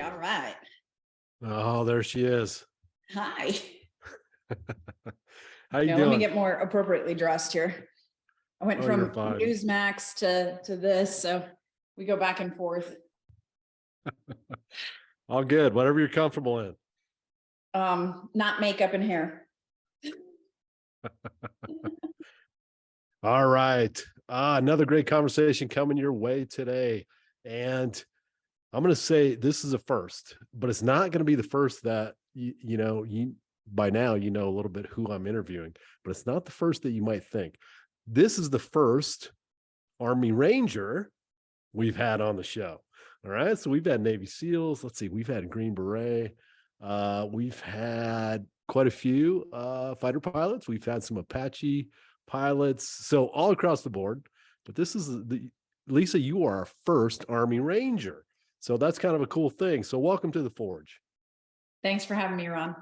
All right. Oh, there she is. Hi. How you Now, let me doing? get more appropriately dressed here. I went Oh, you're from fine. Newsmax to this, so we go back and forth. All good. Whatever you're comfortable in. Not makeup and hair. All right. Another great conversation coming your way today. And I'm going to say this is a first, but it's not going to be the first that you by now, you know a little bit who I'm interviewing, but it's not the first that you might think. This is the first Army Ranger we've had on the show. All right. So we've had Navy SEALs. Let's see. We've had Green Beret. We've had quite a few fighter pilots. We've had some Apache pilots. So all across the board. But this is Lisa, you are our first Army Ranger. So that's kind of a cool thing. So welcome to the Forge. Thanks for having me, Ron.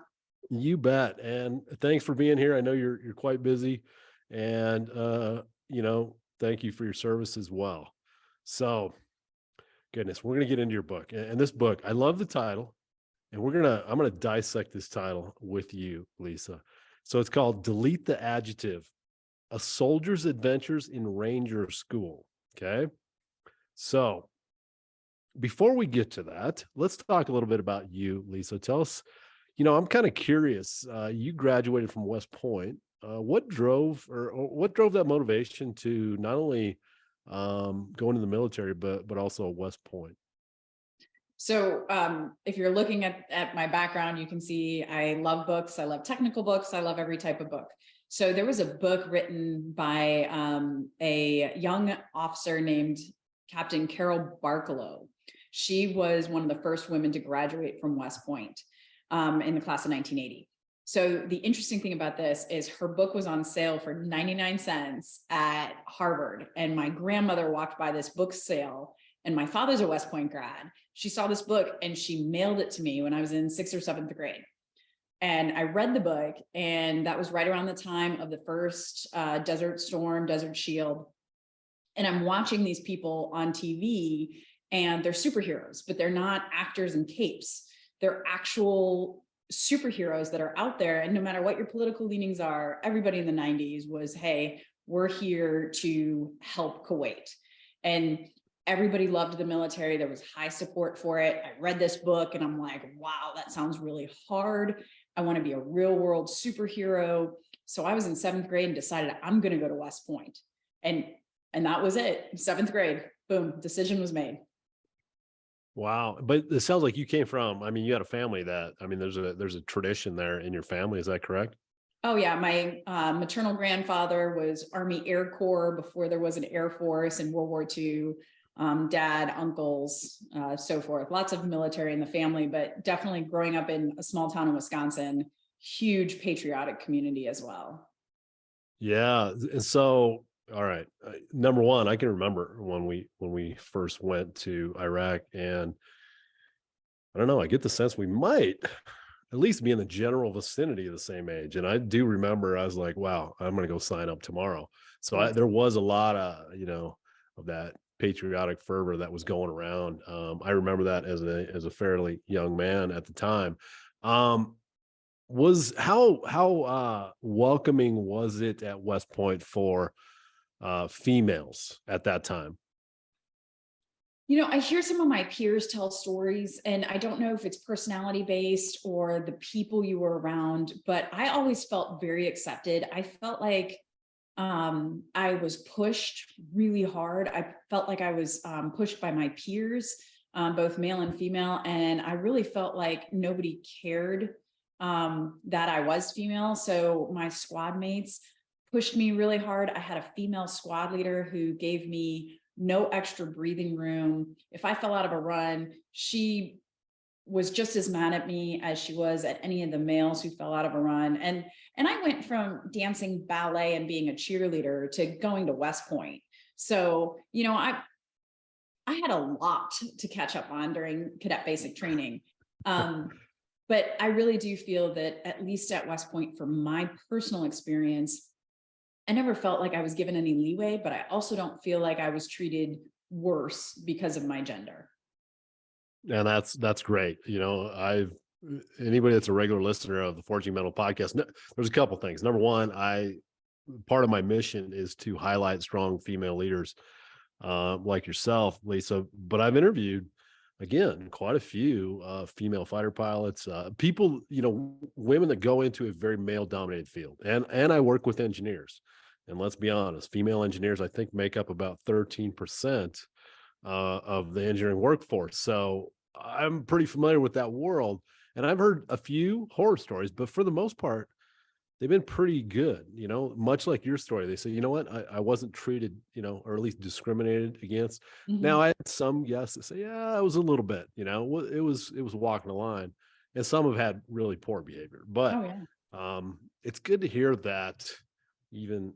You bet. And thanks for being here. I know you're quite busy. And thank you for your service as well. So goodness, we're going to get into your book. And this book, I love the title. And I'm going to dissect this title with you, Lisa. So it's called Delete the Adjective, A Soldier's Adventures in Ranger School. Okay. So before we get to that, let's talk a little bit about you, Lisa. Tell us, I'm kind of curious. You graduated from West Point. What drove that motivation to not only go into the military, but also West Point? So if you're looking at my background, you can see I love books. I love technical books. I love every type of book. So there was a book written by a young officer named Captain Carol Barkalow. She was one of the first women to graduate from West Point in the class of 1980. So the interesting thing about this is her book was on sale for 99 cents at Harvard. And my grandmother walked by this book sale, and my father's a West Point grad. She saw this book and she mailed it to me when I was in 6th or 7th grade. And I read the book, and that was right around the time of the first Desert Storm, Desert Shield. And I'm watching these people on TV, and they're superheroes, but they're not actors in capes. They're actual superheroes that are out there. And no matter what your political leanings are, everybody in the 90s was, hey, we're here to help Kuwait. And everybody loved the military. There was high support for it. I read this book and I'm like, wow, that sounds really hard. I want to be a real world superhero. So I was in 7th grade and decided I'm going to go to West Point. And that was it. 7th grade, boom, decision was made. Wow. But it sounds like you came from, you had a family there's a tradition there in your family. Is that correct? Oh yeah. My maternal grandfather was Army Air Corps before there was an Air Force in World War II. Dad, uncles, so forth. Lots of military in the family, but definitely growing up in a small town in Wisconsin, huge patriotic community as well. Yeah. And so, all right. Number one, I can remember when we first went to Iraq, and I don't know, I get the sense we might at least be in the general vicinity of the same age. And I do remember I was like, wow, I'm going to go sign up tomorrow. So there was a lot of, of that patriotic fervor that was going around. I remember that as a fairly young man at the time. Was how welcoming was it at West Point for females at that time? I hear some of my peers tell stories, and I don't know if it's personality based or the people you were around, but I always felt very accepted. I felt like I was pushed really hard. I felt like I was pushed by my peers, both male and female. And I really felt like nobody cared that I was female. So my squad mates pushed me really hard. I had a female squad leader who gave me no extra breathing room. If I fell out of a run, she was just as mad at me as she was at any of the males who fell out of a run. And I went from dancing ballet and being a cheerleader to going to West Point. So, I had a lot to catch up on during cadet basic training. But I really do feel that at least at West Point, from my personal experience, I never felt like I was given any leeway, but I also don't feel like I was treated worse because of my gender. And that's great. Anybody that's a regular listener of the Forging Metal podcast, there's a couple things. Number one, part of my mission is to highlight strong female leaders like yourself, Lisa. But I've interviewed, again, quite a few female fighter pilots, people, women that go into a very male dominated field. And I work with engineers. And let's be honest, female engineers, I think, make up about 13% of the engineering workforce. So I'm pretty familiar with that world. And I've heard a few horror stories, but for the most part, they've been pretty good, much like your story. They say, you know what, I wasn't treated, or at least discriminated against. Now, Mhm. I had some guests that say, yeah, I was a little bit, it was walking the line. And some have had really poor behavior. But Oh yeah. it's good to hear that even,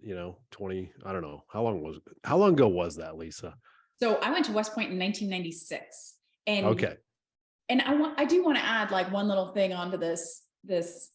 20, I don't know, how long ago was that, Lisa? So I went to West Point in 1996, and Okay. I do want to add like one little thing onto this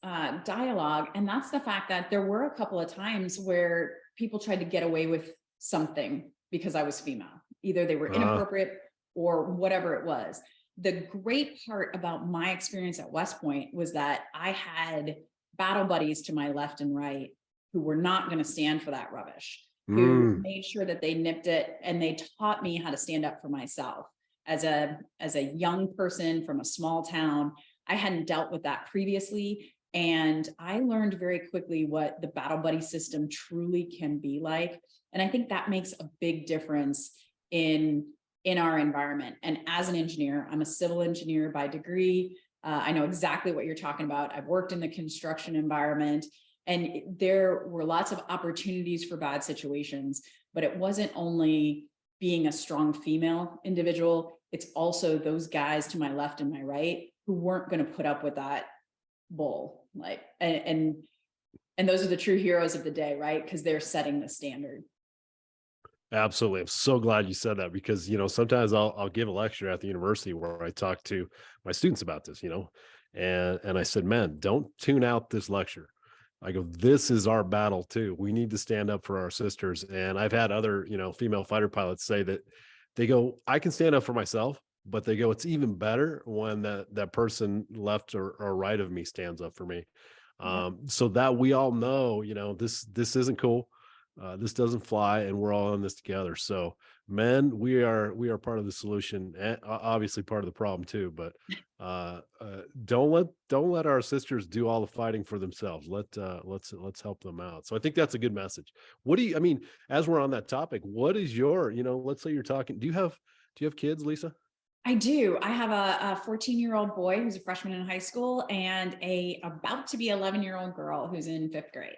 dialogue, and that's the fact that there were a couple of times where people tried to get away with something because I was female. Either they were Uh, inappropriate or whatever it was. The great part about my experience at West Point was that I had battle buddies to my left and right who were not going to stand for that rubbish, who mm, made sure that they nipped it, and they taught me how to stand up for myself as a young person from a small town. I hadn't dealt with that previously. And I learned very quickly what the battle buddy system truly can be like. And I think that makes a big difference in our environment. And as an engineer, I'm a civil engineer by degree. I know exactly what you're talking about. I've worked in the construction environment, and there were lots of opportunities for bad situations, but it wasn't only being a strong female individual, it's also those guys to my left and my right who weren't going to put up with that bull. Like, and those are the true heroes of the day, right? Because they're setting the standard. Absolutely. I'm so glad you said that because, sometimes I'll give a lecture at the university where I talk to my students about this, and I said, man, don't tune out this lecture. I go, this is our battle too. We need to stand up for our sisters. And I've had other, female fighter pilots say that they go, I can stand up for myself, but they go, it's even better when that person left or right of me stands up for me. Yeah. So that we all know, this isn't cool. This doesn't fly, and we're all in this together. So, men, we are part of the solution, and obviously part of the problem too. But don't let our sisters do all the fighting for themselves. Let's help them out. So I think that's a good message. What do you? I mean, as we're on that topic, what is your? Let's say you're talking. Do you have kids, Lisa? I do. I have a 14-year-old boy who's a freshman in high school, and a about to be 11-year-old girl who's in fifth grade.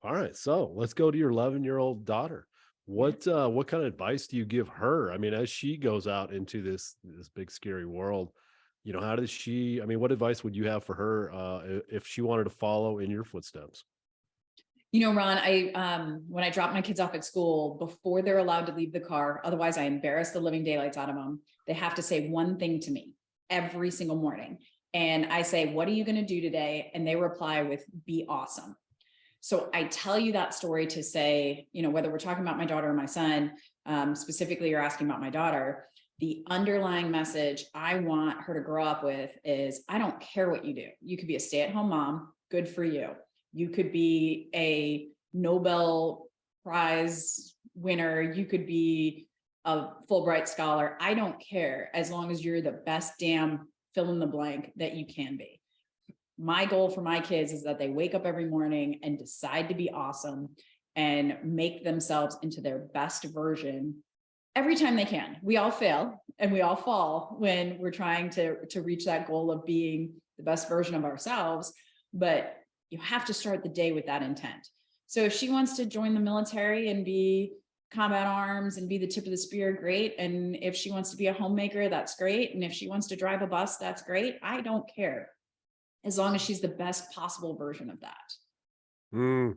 All right, so let's go to your 11-year-old daughter. Yeah. What kind of advice do you give her? I mean, as she goes out into this big scary world, how does she? I mean, what advice would you have for her if she wanted to follow in your footsteps? Ron, I when I drop my kids off at school, before they're allowed to leave the car, otherwise I embarrass the living daylights out of them. They have to say one thing to me every single morning. And I say, "What are you going to do today?" And they reply with, "Be awesome." So I tell you that story to say, whether we're talking about my daughter or my son, specifically you're asking about my daughter, the underlying message I want her to grow up with is, I don't care what you do. You could be a stay-at-home mom, good for you. You could be a Nobel Prize winner. You could be a Fulbright scholar. I don't care, as long as you're the best damn fill in the blank that you can be. My goal for my kids is that they wake up every morning and decide to be awesome and make themselves into their best version every time they can. We all fail and we all fall when we're trying to reach that goal of being the best version of ourselves, but you have to start the day with that intent. So if she wants to join the military and be combat arms and be the tip of the spear, great. And if she wants to be a homemaker, that's great. And if she wants to drive a bus, that's great. I don't care, as long as she's the best possible version of that. Mm,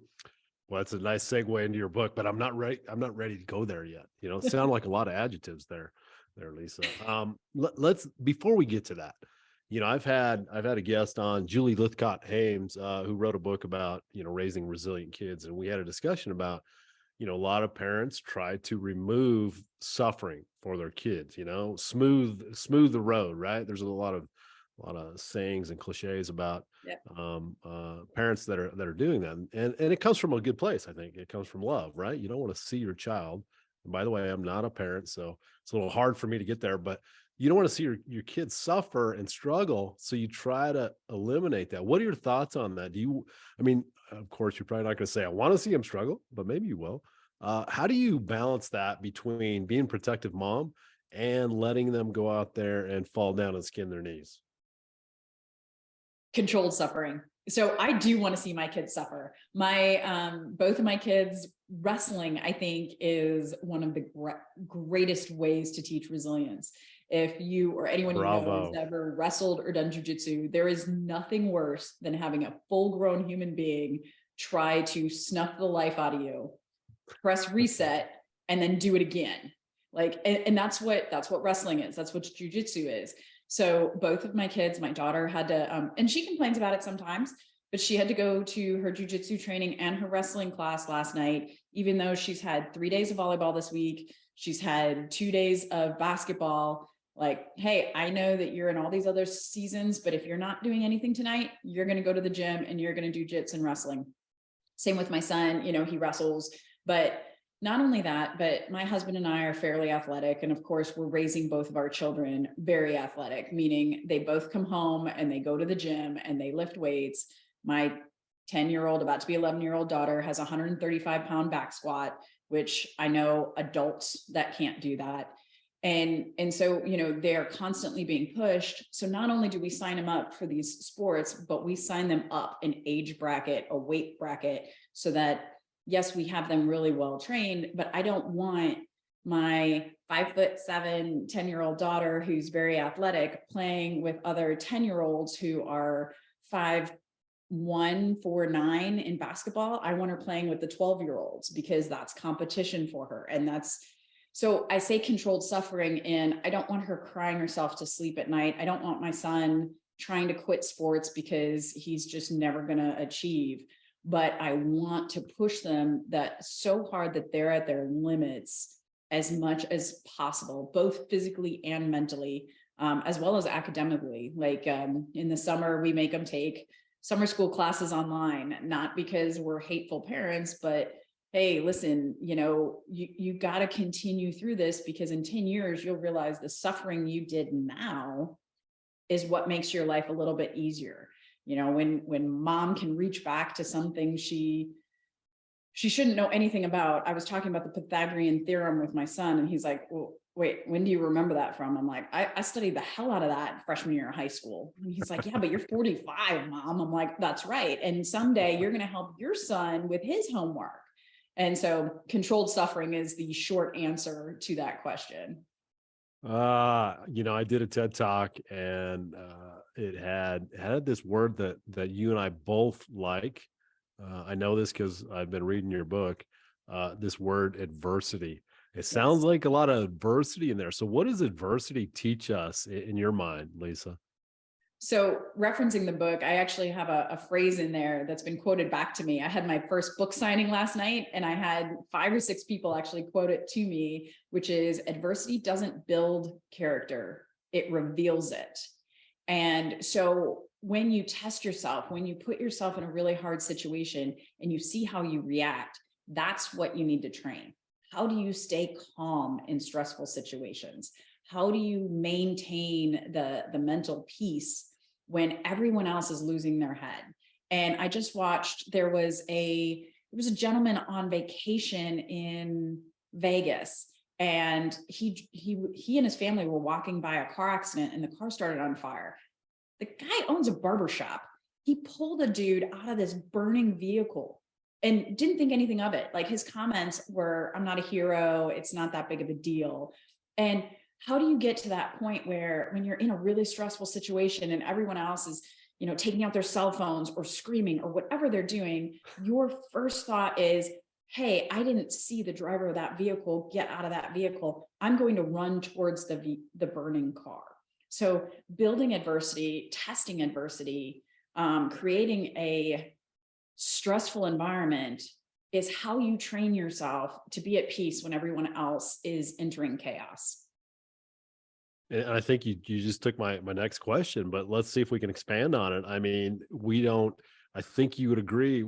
well, that's a nice segue into your book, but I'm not ready. I'm not ready to go there yet. It sound like a lot of adjectives there, Lisa. Let's before we get to that. I've had a guest on, Julie Lithcott Hames, who wrote a book about raising resilient kids, and we had a discussion about a lot of parents try to remove suffering for their kids, smooth the road, right? There's a lot of sayings and cliches about Yeah. parents that are doing that, and it comes from a good place. I think it comes from love, right? You don't want to see your child. And by the way, I'm not a parent, so it's a little hard for me to get there, but you don't want to see your kids suffer and struggle, so you try to eliminate that. What are your thoughts on that? I mean, of course, you're probably not going to say I want to see them struggle, but maybe you will. How do you balance that between being protective mom and letting them go out there and fall down and skin their knees? Controlled suffering. So I do want to see my kids suffer. My both of my kids, wrestling, I think, is one of the greatest ways to teach resilience. If you or anyone you know has Bravo. ever wrestled or done jujitsu, there is nothing worse than having a full-grown human being try to snuff the life out of you, press reset, and then do it again. Like, and that's what wrestling is. That's what jujitsu is. So both of my kids, my daughter had to, and she complains about it sometimes, but she had to go to her jujitsu training and her wrestling class last night, even though she's had 3 days of volleyball this week. She's had 2 days of basketball. Like, hey, I know that you're in all these other seasons, but if you're not doing anything tonight, you're going to go to the gym and you're going to do jits and wrestling. Same with my son, he wrestles, but not only that, but my husband and I are fairly athletic. And of course, we're raising both of our children very athletic, meaning they both come home and they go to the gym and they lift weights. My 10-year-old, about to be 11-year-old daughter has a 135-pound back squat, which I know adults that can't do that. And so, they're constantly being pushed. So not only do we sign them up for these sports, but we sign them up an age bracket, a weight bracket, so that yes, we have them really well trained, but I don't want my 5'7", 10-year-old daughter who's very athletic playing with other 10-year-olds who are 5'1", 4'9" in basketball. I want her playing with the 12-year-olds because that's competition for her. And so I say controlled suffering, and I don't want her crying herself to sleep at night. I don't want my son trying to quit sports because he's just never going to achieve. But I want to push them that so hard that they're at their limits as much as possible, both physically and mentally, as well as academically. Like in the summer, we make them take summer school classes online, not because we're hateful parents, but hey, listen, you got to continue through this, because in 10 years, you'll realize the suffering you did now is what makes your life a little bit easier. When mom can reach back to something she shouldn't know anything about. I was talking about the Pythagorean theorem with my son, and he's like, well, wait, when do you remember that from? I'm like, I studied the hell out of that freshman year of high school. And he's like, yeah, but you're 45, mom. I'm like, that's right. And someday you're going to help your son with his homework. And so controlled suffering is the short answer to that question. I did a TED talk, and it had this word that you and I both like. I know this because I've been reading your book. This word adversity. It sounds Yes. like a lot of adversity in there. So, what does adversity teach us in your mind, Lisa? So referencing the book, I actually have a phrase in there that's been quoted back to me. I had my first book signing last night, and I had 5 or 6 people actually quote it to me, which is, adversity doesn't build character, it reveals it. And so when you test yourself, when you put yourself in a really hard situation and you see how you react, that's what you need to train. How do you stay calm in stressful situations? How do you maintain the mental peace when everyone else is losing their head? And I just watched, there was a gentleman on vacation in Vegas, and he and his family were walking by a car accident, and the car started on fire. The guy owns a barber shop. He pulled a dude out of this burning vehicle and didn't think anything of it. Like, his comments were, I'm not a hero, it's not that big of a deal. And how do you get to that point where, when you're in a really stressful situation and everyone else is, taking out their cell phones or screaming or whatever they're doing, your first thought is, hey, I didn't see the driver of that vehicle get out of that vehicle. I'm going to run towards the burning car. So building adversity, testing adversity, creating a stressful environment is how you train yourself to be at peace when everyone else is entering chaos. And I think you just took my next question, but let's see if we can expand on it. I mean, we don't, I think you would agree,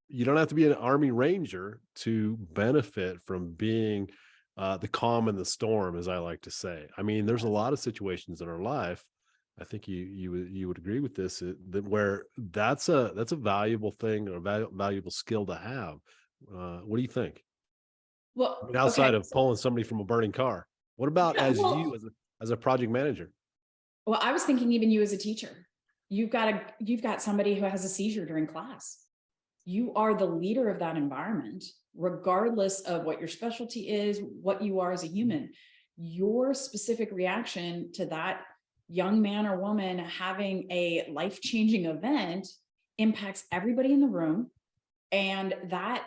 you don't have to be an Army Ranger to benefit from being the calm in the storm, as I like to say. I mean, there's a lot of situations in our life. I think you would agree with this, that where that's a valuable thing or a valuable skill to have. What do you think? I Well, mean, okay. outside of pulling somebody from a burning car, what about Yeah, as you well, as a project manager? well, I was thinking even you as a teacher, you've got somebody who has a seizure during class. You are the leader of that environment, regardless of what your specialty is, what you are as a human. Your specific reaction to that young man or woman having a life-changing event impacts everybody in the room. And that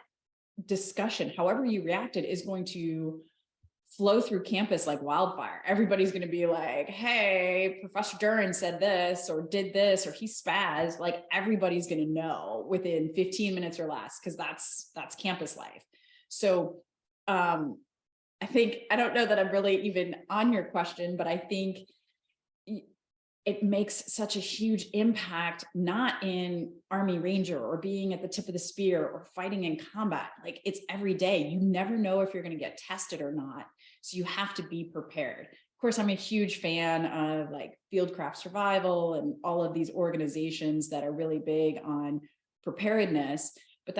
discussion, however you reacted, is going to flow through campus like wildfire. Everybody's going to be like, hey, Professor Duran said this or did this, or he spazzed. Like everybody's going to know within 15 minutes or less, because that's campus life. So I think, I don't know that I'm really even on your question, but I think it makes such a huge impact, not in Army Ranger or being at the tip of the spear or fighting in combat. Like it's every day. You never know if you're going to get tested or not. So you have to be prepared. Of course, I'm a huge fan of like Fieldcraft Survival and all of these organizations that are really big on preparedness. But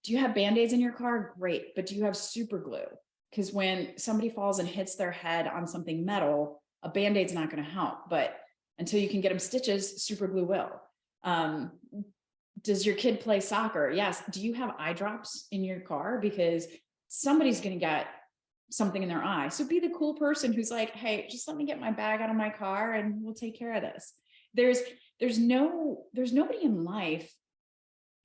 do you have Band-Aids in your car? Great. But do you have super glue? Because when somebody falls and hits their head on something metal, a Band-Aid's not going to help, but until you can get them stitches, super glue will. Does your kid play soccer? Yes. Do you have eye drops in your car? Because somebody's going to get something in their eye. So be the cool person who's like, hey, just let me get my bag out of my car and we'll take care of this. There's nobody in life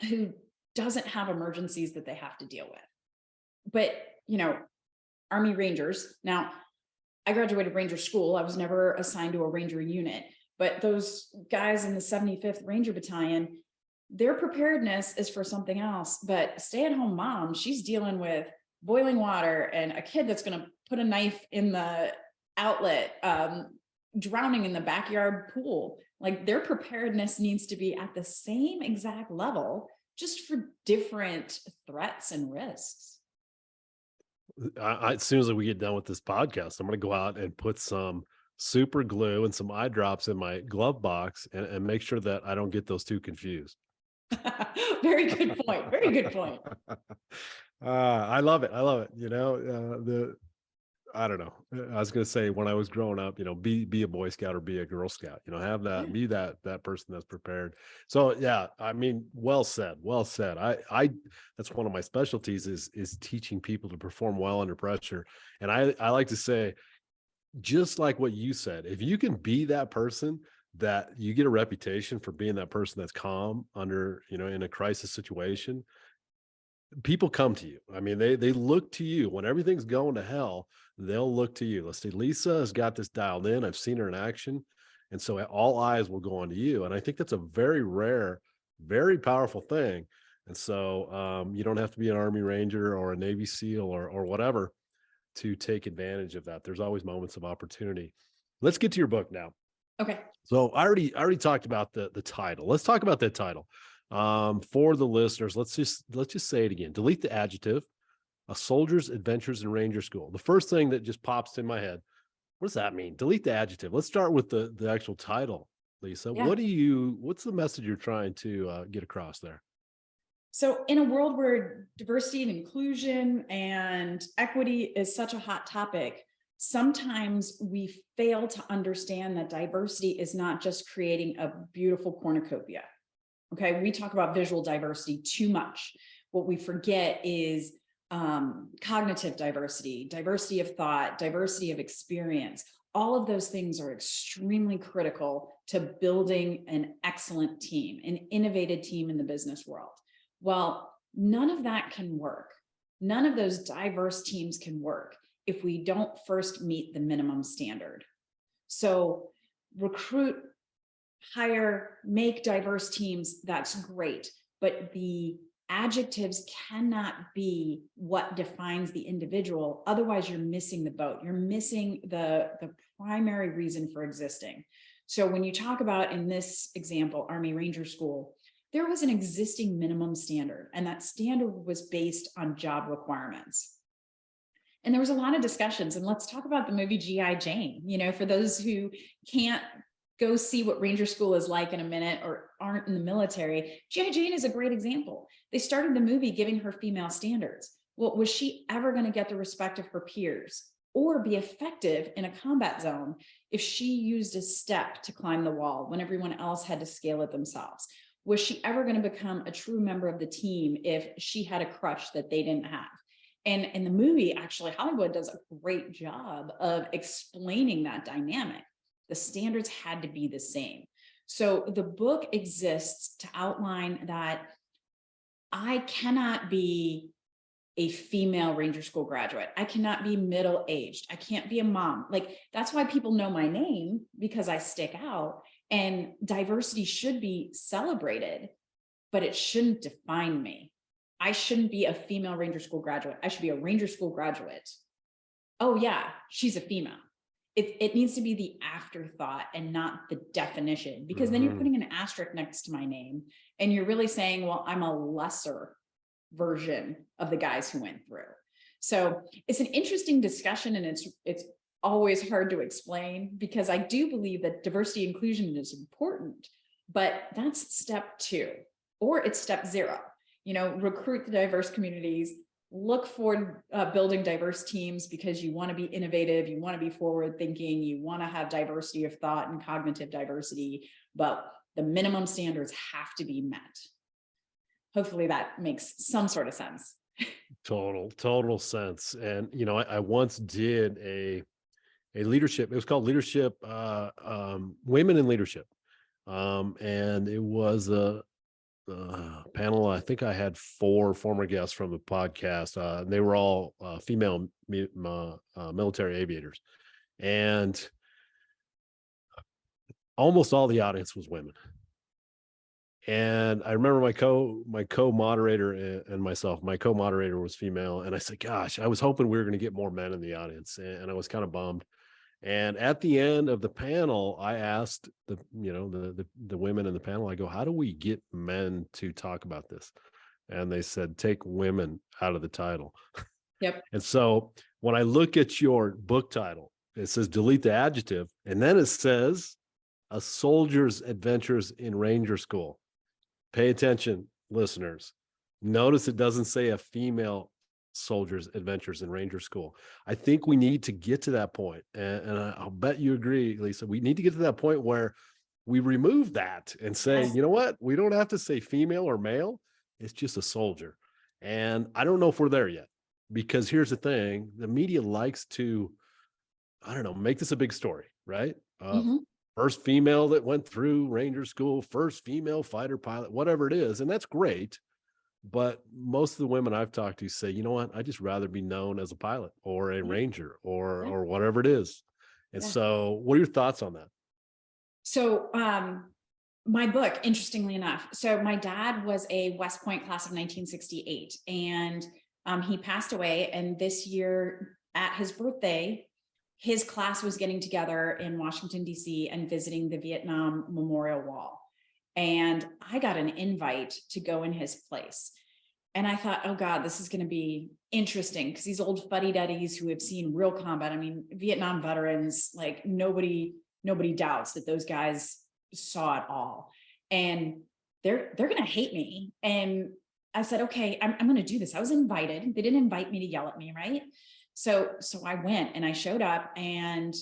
who doesn't have emergencies that they have to deal with. But, Army Rangers. Now, I graduated Ranger school. I was never assigned to a Ranger unit, but those guys in the 75th Ranger Battalion, their preparedness is for something else. But stay-at-home mom, she's dealing with boiling water and a kid that's going to put a knife in the outlet, drowning in the backyard pool. Like their preparedness needs to be at the same exact level, just for different threats and risks. As soon as we get done with this podcast, I'm going to go out and put some super glue and some eye drops in my glove box and make sure that I don't get those two confused. Very good point. Very good point. I love it. I love it. I don't know. I was going to say when I was growing up, be a Boy Scout or be a Girl Scout, have that, be that person that's prepared. So yeah, I mean, well said, well said. That's one of my specialties is teaching people to perform well under pressure. And I like to say, just like what you said, if you can be that person, that you get a reputation for being that person that's calm under, in a crisis situation, people come to you. I mean, they look to you when everything's going to hell. They'll look to you. Let's see, Lisa has got this dialed in. I've seen her in action. And so all eyes will go on to you. And I think that's a very rare, very powerful thing. And so you don't have to be an Army Ranger or a Navy SEAL or whatever to take advantage of that. There's always moments of opportunity. Let's get to your book now. Okay. So I already talked about the title. Let's talk about that title. For the listeners, let's just say it again. Delete the adjective. A soldier's adventures in Ranger School. The first thing that just pops in my head. What does that mean? Delete the adjective. Let's start with the actual title, Lisa. Yeah. What's the message you're trying to get across there? So in a world where diversity and inclusion and equity is such a hot topic, sometimes we fail to understand that diversity is not just creating a beautiful cornucopia. Okay, we talk about visual diversity too much. What we forget is cognitive diversity, diversity of thought, diversity of experience. All of those things are extremely critical to building an excellent team, an innovative team in the business world. Well, none of that can work. None of those diverse teams can work if we don't first meet the minimum standard. So recruit, hire, make diverse teams, that's great. But the adjectives cannot be what defines the individual. Otherwise, you're missing the boat. You're missing the primary reason for existing. So when you talk about, in this example, Army Ranger School, there was an existing minimum standard, and that standard was based on job requirements. And there was a lot of discussions, and let's talk about the movie G.I. Jane. You know, for those who can't go see what Ranger School is like in a minute or aren't in the military, G.I. Jane is a great example. They started the movie giving her female standards. Well, was she ever going to get the respect of her peers or be effective in a combat zone if she used a step to climb the wall when everyone else had to scale it themselves? Was she ever going to become a true member of the team if she had a crush that they didn't have? And in the movie, actually, Hollywood does a great job of explaining that dynamic. The standards had to be the same. So the book exists to outline that I cannot be a female Ranger School graduate. I cannot be middle-aged. I can't be a mom. Like, that's why people know my name, because I stick out, and diversity should be celebrated, but it shouldn't define me. I shouldn't be a female Ranger School graduate. I should be a Ranger School graduate. Oh yeah, she's a female. It needs to be the afterthought and not the definition, because then you're putting an asterisk next to my name and you're really saying, well, I'm a lesser version of the guys who went through. So it's an interesting discussion, and it's always hard to explain, because I do believe that diversity inclusion is important, but that's step 2, or it's step 0. You know, recruit the diverse communities, look for building diverse teams, because you want to be innovative, you want to be forward thinking, you want to have diversity of thought and cognitive diversity, but the minimum standards have to be met. Hopefully that makes some sort of sense. Total sense. And, you know, I once did a leadership, it was called Leadership, Women in Leadership. And it was a panel. I think I had 4 former guests from the podcast. And they were all female military aviators, and almost all the audience was women. And I remember my co-moderator and myself, my co-moderator was female. And I said, gosh, I was hoping we were going to get more men in the audience. And I was kind of bummed. And at the end of the panel, I asked the women in the panel, I go, how do we get men to talk about this? And they said, take women out of the title. Yep. And so when I look at your book title, it says delete the adjective. And then it says A Soldier's Adventures in Ranger School. Pay attention, listeners. Notice it doesn't say a female soldier's adventures in Ranger School. I think we need to get to that point. And I'll bet you agree, Lisa, we need to get to that point where we remove that and say, Yes. you know what? We don't have to say female or male. It's just a soldier. And I don't know if we're there yet, because here's the thing. The media likes to, I don't know, make this a big story, right? First female that went through Ranger School, first female fighter pilot, whatever it is. And that's great. But most of the women I've talked to say, you know what, I just rather be known as a pilot or a ranger or whatever it is. And so what are your thoughts on that? So my book, interestingly enough, so my dad was a West Point class of 1968, and he passed away. And this year at his birthday, his class was getting together in Washington, D.C. and visiting the Vietnam Memorial Wall. And I got an invite to go in his place. And I thought, oh God, this is going to be interesting, because these old fuddy-duddies who have seen real combat, I mean, Vietnam veterans, like nobody doubts that those guys saw it all. And they're going to hate me. And I said, okay, I'm going to do this. I was invited. They didn't invite me to yell at me, right? So I went and I showed up, and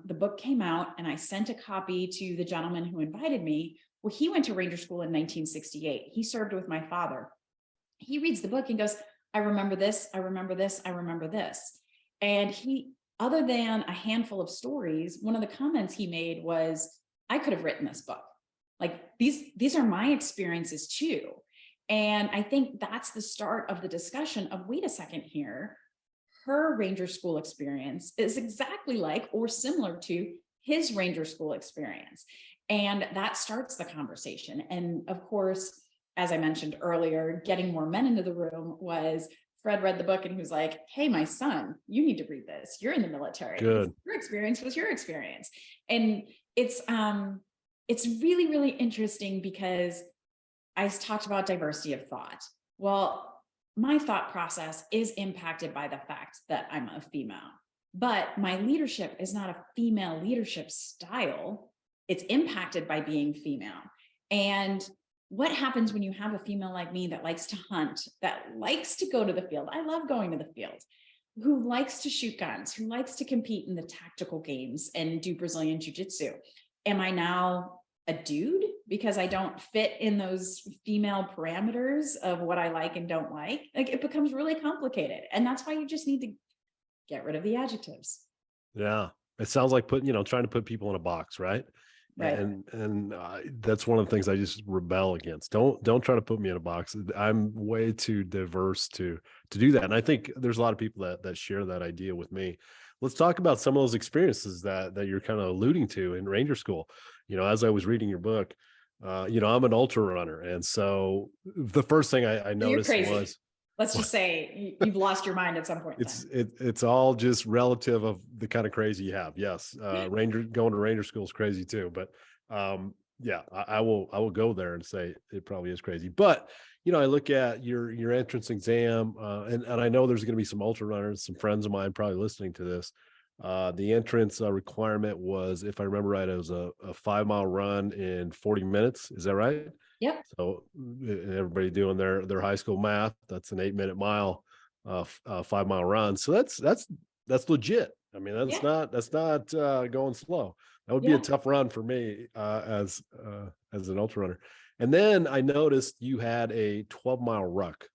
the book came out, and I sent a copy to the gentleman who invited me. Well, he went to Ranger School in 1968. He served with my father. He reads the book and goes, I remember this, I remember this, I remember this. And he, other than a handful of stories, one of the comments he made was, I could have written this book. Like, these are my experiences too. And I think that's the start of the discussion of, wait a second here, her Ranger School experience is exactly like or similar to his Ranger School experience. And that starts the conversation. And of course, as I mentioned earlier, getting more men into the room was Fred read the book and he was like, hey, my son, you need to read this. You're in the military. Good. Your experience was your experience. And it's really, really interesting because I talked about diversity of thought. Well, my thought process is impacted by the fact that I'm a female, but my leadership is not a female leadership style. It's impacted by being female. And what happens when you have a female like me that likes to hunt, that likes to go to the field? I love going to the field. Who likes to shoot guns, who likes to compete in the tactical games and do Brazilian Jiu-Jitsu. Am I now a dude because I don't fit in those female parameters of what I like and don't like? Like, it becomes really complicated. And that's why you just need to get rid of the adjectives. Yeah. It sounds like trying to put people in a box, right? Right. And that's one of the things I just rebel against. Don't try to put me in a box. I'm way too diverse to do that. And I think there's a lot of people that share that idea with me. Let's talk about some of those experiences that you're kind of alluding to in Ranger School. As I was reading your book, I'm an ultra runner, and so the first thing I noticed was, let's just say you've lost your mind at some point. It's all just relative of the kind of crazy you have. Yes. Going to Ranger School is crazy too, but yeah, I will go there and say it probably is crazy. But I look at your entrance exam, and I know there's going to be some ultra runners, some friends of mine probably listening to this. The entrance requirement was, if I remember right, it was a 5-mile run in 40 minutes. Is that right? Yep. So everybody doing their high school math, that's an 8-minute mile, 5-mile run. So that's legit. I mean, that's not going slow. That would be a tough run for me as an ultra runner. And then I noticed you had a 12-mile ruck.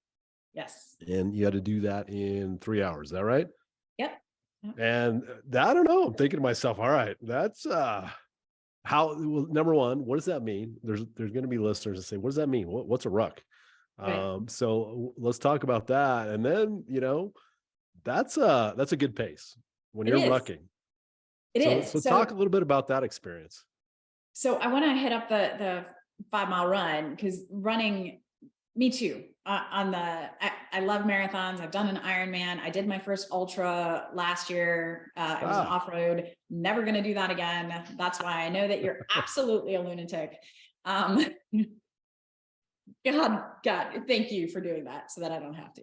Yes. And you had to do that in 3 hours. Is that right? Yep. And I don't know. I'm thinking to myself, all right, that's well, number one, what does that mean? There's going to be listeners that say, what does that mean? What's a ruck? Right. So let's talk about that. And then, that's a good pace when you're rucking. So talk a little bit about that experience. So I want to hit up the 5-mile run, because running, me too. I love marathons. I've done an Ironman. I did my first ultra last year. I was an off-road. Never going to do that again. That's why I know that you're absolutely a lunatic. God, thank you for doing that so that I don't have to.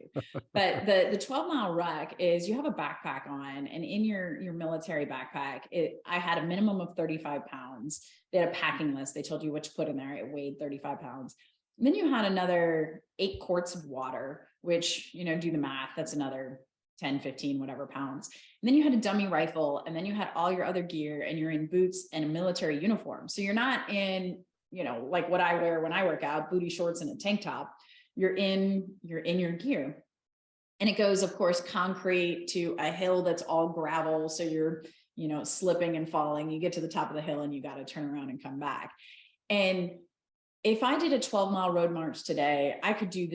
But the 12-mile ruck is, you have a backpack on, and in your military backpack, I had a minimum of 35 pounds. They had a packing list. They told you what to put in there. It weighed 35 pounds. And then you had another 8 quarts of water, which, do the math, that's another 10, 15, whatever pounds. And then you had a dummy rifle, and then you had all your other gear, and you're in boots and a military uniform. So you're not in, like what I wear when I work out, booty shorts and a tank top. You're in your gear. And it goes, of course, concrete to a hill that's all gravel. So you're, slipping and falling. You get to the top of the hill and you got to turn around and come back. And if I did a 12-mile road march today, I could do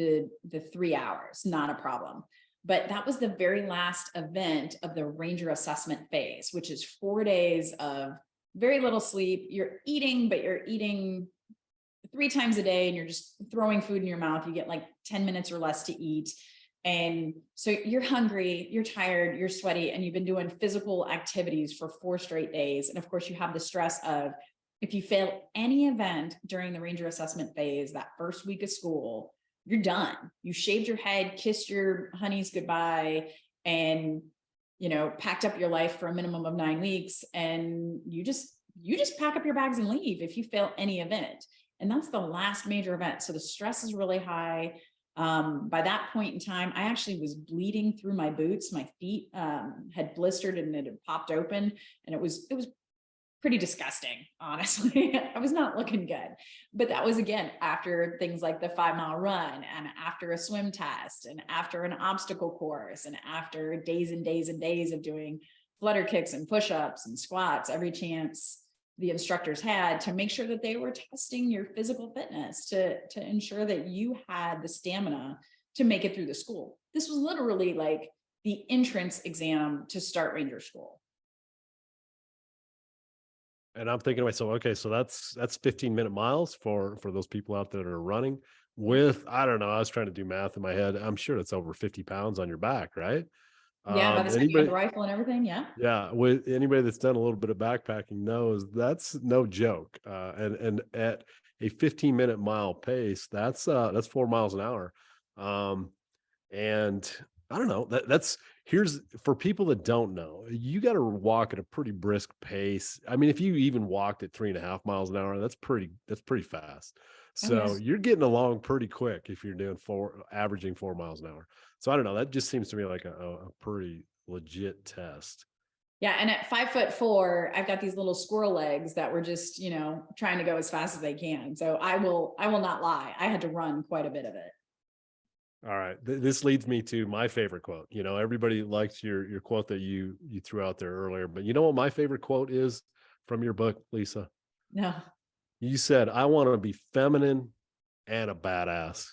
the 3 hours, not a problem. But that was the very last event of the Ranger assessment phase, which is 4 days of very little sleep. You're eating, but you're eating 3 times a day, and you're just throwing food in your mouth. You get like 10 minutes or less to eat. And so you're hungry, you're tired, you're sweaty, and you've been doing physical activities for 4 straight days. And of course, you have the stress of, if you fail any event during the Ranger assessment phase, that first week of school, you're done. You shaved your head, kissed your honeys goodbye, and, packed up your life for a minimum of 9 weeks. And you just pack up your bags and leave if you fail any event. And that's the last major event. So the stress is really high. By that point in time, I actually was bleeding through my boots. My feet had blistered and it had popped open, and it was pretty disgusting, honestly. I was not looking good. But that was, again, after things like the 5-mile run, and after a swim test, and after an obstacle course, and after days and days and days of doing flutter kicks and push-ups and squats every chance the instructors had, to make sure that they were testing your physical fitness to ensure that you had the stamina to make it through the school. This was literally like the entrance exam to start Ranger School. And I'm thinking to myself, okay, so that's 15-minute miles for those people out there that are running. with, I don't know, I was trying to do math in my head. I'm sure that's over 50 pounds on your back, right? Yeah, by the time you have the Anybody, rifle and everything, yeah. yeah, with anybody that's done a little bit of backpacking knows that's no joke. And at a 15-minute mile pace, that's 4 miles an hour. Um, and I don't know, that's here's for people that don't know, you got to walk at a pretty brisk pace. I mean, if you even walked at 3.5 miles an hour, that's pretty fast. Oh, So yes. you're getting along pretty quick if you're doing averaging 4 miles an hour. So I don't know, that just seems to me like a pretty legit test. Yeah, and at 5'4", I've got these little squirrel legs that were just, trying to go as fast as they can. So I will not lie. I had to run quite a bit of it. All right. This leads me to my favorite quote. Everybody likes your quote that you threw out there earlier, but you know what my favorite quote is from your book, Lisa? No. You said, "I want to be feminine and a badass."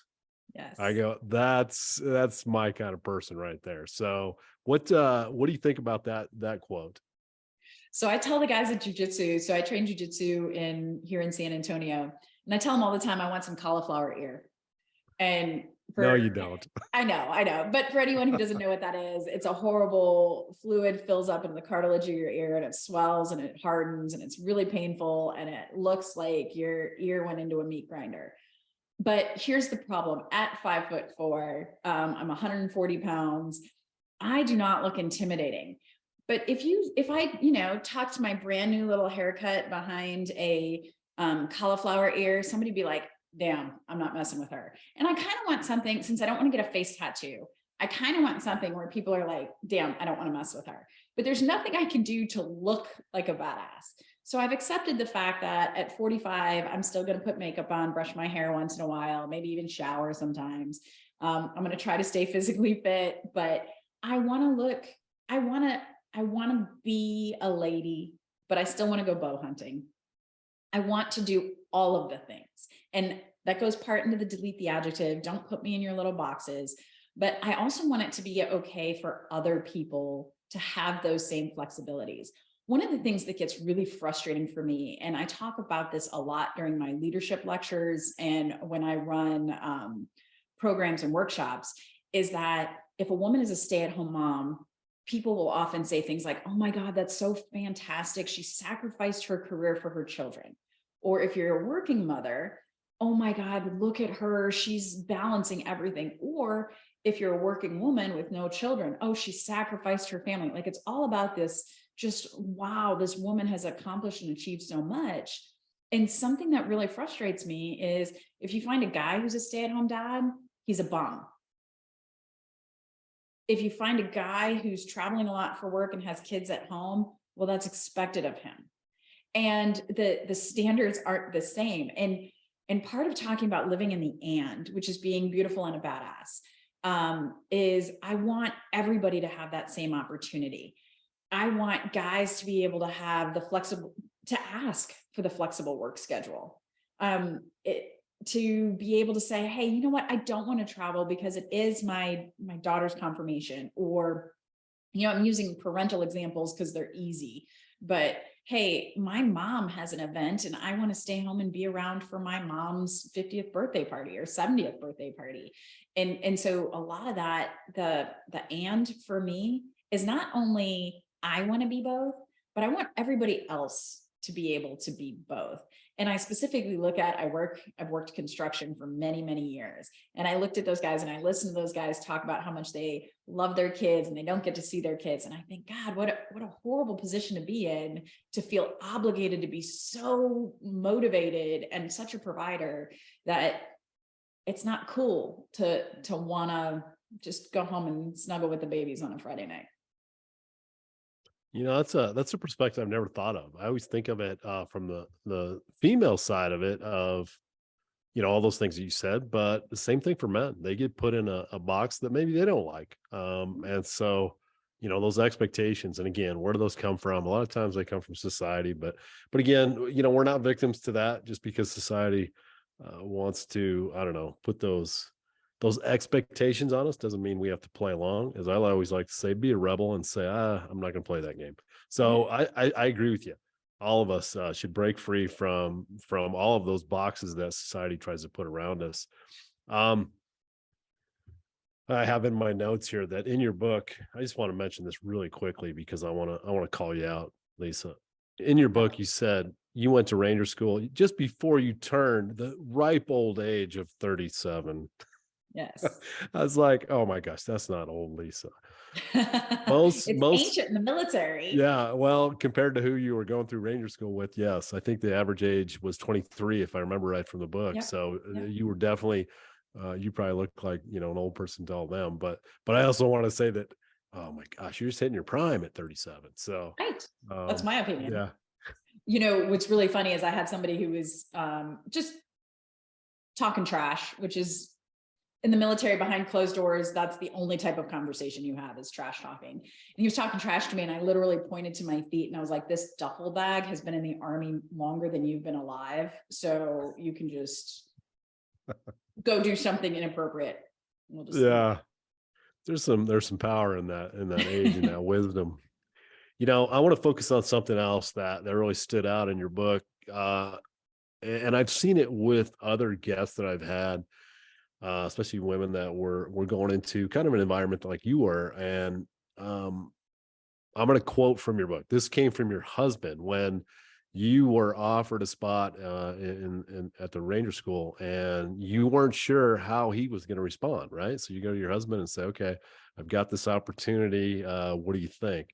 I Yes. go, that's my kind of person right there. So what do you think about that quote? So I tell the guys at jujitsu, so I train jujitsu here in San Antonio, and I tell them all the time I want some cauliflower ear. And No, for you don't. I know, but for anyone who doesn't know what that is, it's a horrible fluid fills up in the cartilage of your ear and it swells and it hardens and it's really painful and it looks like your ear went into a meat grinder. But here's the problem: at 5'4", I'm 140 pounds. I do not look intimidating. But if I, tucked my brand new little haircut behind a cauliflower ear, somebody'd be like, damn, I'm not messing with her. And I kind of want something, since I don't want to get a face tattoo, I kind of want something where people are like, damn, I don't want to mess with her. But there's nothing I can do to look like a badass. So I've accepted the fact that at 45, I'm still going to put makeup on, brush my hair once in a while, maybe even shower sometimes. I'm going to try to stay physically fit, but I want to look, I want to be a lady, but I still want to go bow hunting. I want to do all of the things. And that goes part into the delete the adjective. Don't put me in your little boxes. But I also want it to be okay for other people to have those same flexibilities. One of the things that gets really frustrating for me, and I talk about this a lot during my leadership lectures and when I run programs and workshops, is that if a woman is a stay-at-home mom, people will often say things like, oh my God, that's so fantastic. She sacrificed her career for her children. Or if you're a working mother, oh my God, look at her. She's balancing everything. Or if you're a working woman with no children, oh, she sacrificed her family. Like, it's all about this, just, wow, this woman has accomplished and achieved so much. And something that really frustrates me is if you find a guy who's a stay-at-home dad, he's a bum. If you find a guy who's traveling a lot for work and has kids at home, well, that's expected of him. And the standards aren't the same. And part of talking about living in the and, which is being beautiful and a badass, is I want everybody to have that same opportunity. I want guys to be able to have to ask for the flexible work schedule. To be able to say, hey, you know what? I don't want to travel because it is my daughter's confirmation, or, I'm using parental examples because they're easy, but hey, my mom has an event and I want to stay home and be around for my mom's 50th birthday party or 70th birthday party. And so a lot of that, the and for me is not only I want to be both, but I want everybody else to be able to be both. And I specifically look at, I've worked construction for many, many years. And I looked at those guys and I listened to those guys talk about how much they love their kids and they don't get to see their kids. And I think, God, what a horrible position to be in, to feel obligated to be so motivated and such a provider that it's not cool to want to just go home and snuggle with the babies on a Friday night. That's a perspective I've never thought of. I always think of it from the female side of it, of all those things that you said, but the same thing for men. They get put in a box that maybe they don't like. And so, those expectations, and again, where do those come from? A lot of times they come from society, but again, we're not victims to that just because society wants to, I don't know, put those expectations on us doesn't mean we have to play along. As I always like to say, be a rebel and say, I'm not going to play that game. Yeah. So I agree with you. All of us should break free from all of those boxes that society tries to put around us. Um, I have in my notes here that in your book, I just want to mention this really quickly because I want to call you out, Lisa. In your book, you said you went to Ranger School just before you turned the ripe old age of 37. Yes. I was like, oh my gosh, that's not old, Lisa. It's Most ancient in the military. Yeah, well, compared to who you were going through Ranger School with, yes, I think the average age was 23, if I remember right from the book. Yep. So Yep. you were definitely, you probably look like an old person to all them. But I also want to say that, oh my gosh, you're just hitting your prime at 37. So Right. That's my opinion. yeah, What's really funny is I had somebody who was just talking trash, which is in the military behind closed doors. That's the only type of conversation you have is trash talking. And he was talking trash to me, and I literally pointed to my feet and I was like, this duffel bag has been in the Army longer than you've been alive. So you can just go do something inappropriate. We'll just yeah. There's some power in that age and that wisdom. I want to focus on something else that really stood out in your book. And I've seen it with other guests that I've had, especially women that were going into kind of an environment like you were. And I'm going to quote from your book. This came from your husband when you were offered a spot in at the Ranger School, and you weren't sure how he was going to respond, right? So you go to your husband and say, "Okay, I've got this opportunity. What do you think?"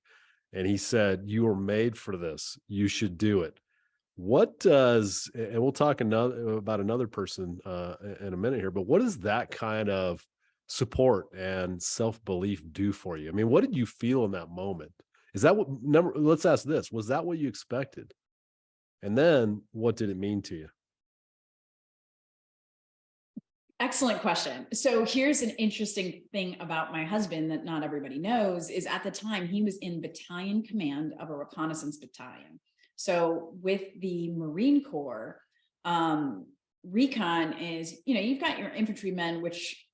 And he said, "You were made for this. You should do it." What does, and we'll talk about another person in a minute here, but what does that kind of support and self-belief do for you? I mean, what did you feel in that moment? Is that what number, let's ask this, was that what you expected? And then what did it mean to you? Excellent question. So here's an interesting thing about my husband that not everybody knows is at the time he was in battalion command of a reconnaissance battalion. So with the Marine Corps, recon is, you've got your infantrymen, which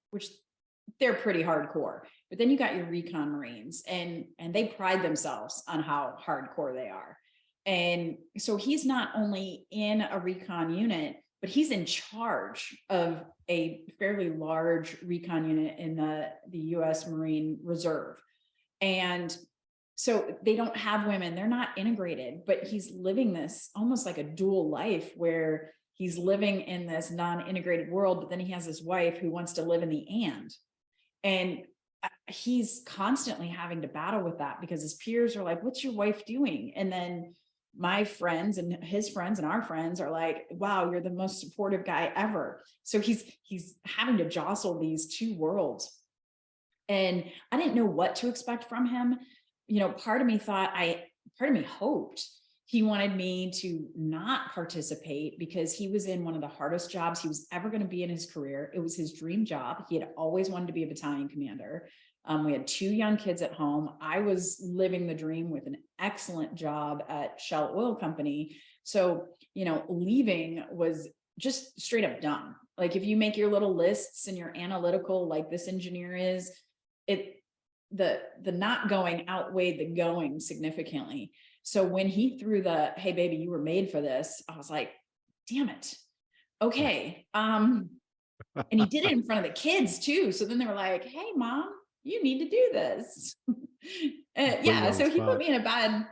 they're pretty hardcore, but then you got your recon Marines, and they pride themselves on how hardcore they are. And so he's not only in a recon unit, but he's in charge of a fairly large recon unit in the US Marine Reserve. And so they don't have women, they're not integrated, but he's living this almost like a dual life where he's living in this non-integrated world, but then he has his wife who wants to live in the and he's constantly having to battle with that because his peers are like, what's your wife doing? And then my friends and his friends and our friends are like, wow, you're the most supportive guy ever. So he's having to jostle these two worlds. And I didn't know what to expect from him. Part of me hoped he wanted me to not participate because he was in one of the hardest jobs he was ever going to be in his career. It was his dream job. He had always wanted to be a battalion commander. We had 2 young kids at home. I was living the dream with an excellent job at Shell Oil Company. So, leaving was just straight up dumb. Like if you make your little lists and you're analytical, like this engineer is, the not going outweighed the going significantly. So when he threw the, hey baby, you were made for this, I was like, damn it. Okay. And he did it in front of the kids too. So then they were like, hey mom, you need to do this. Yeah. So he put me in a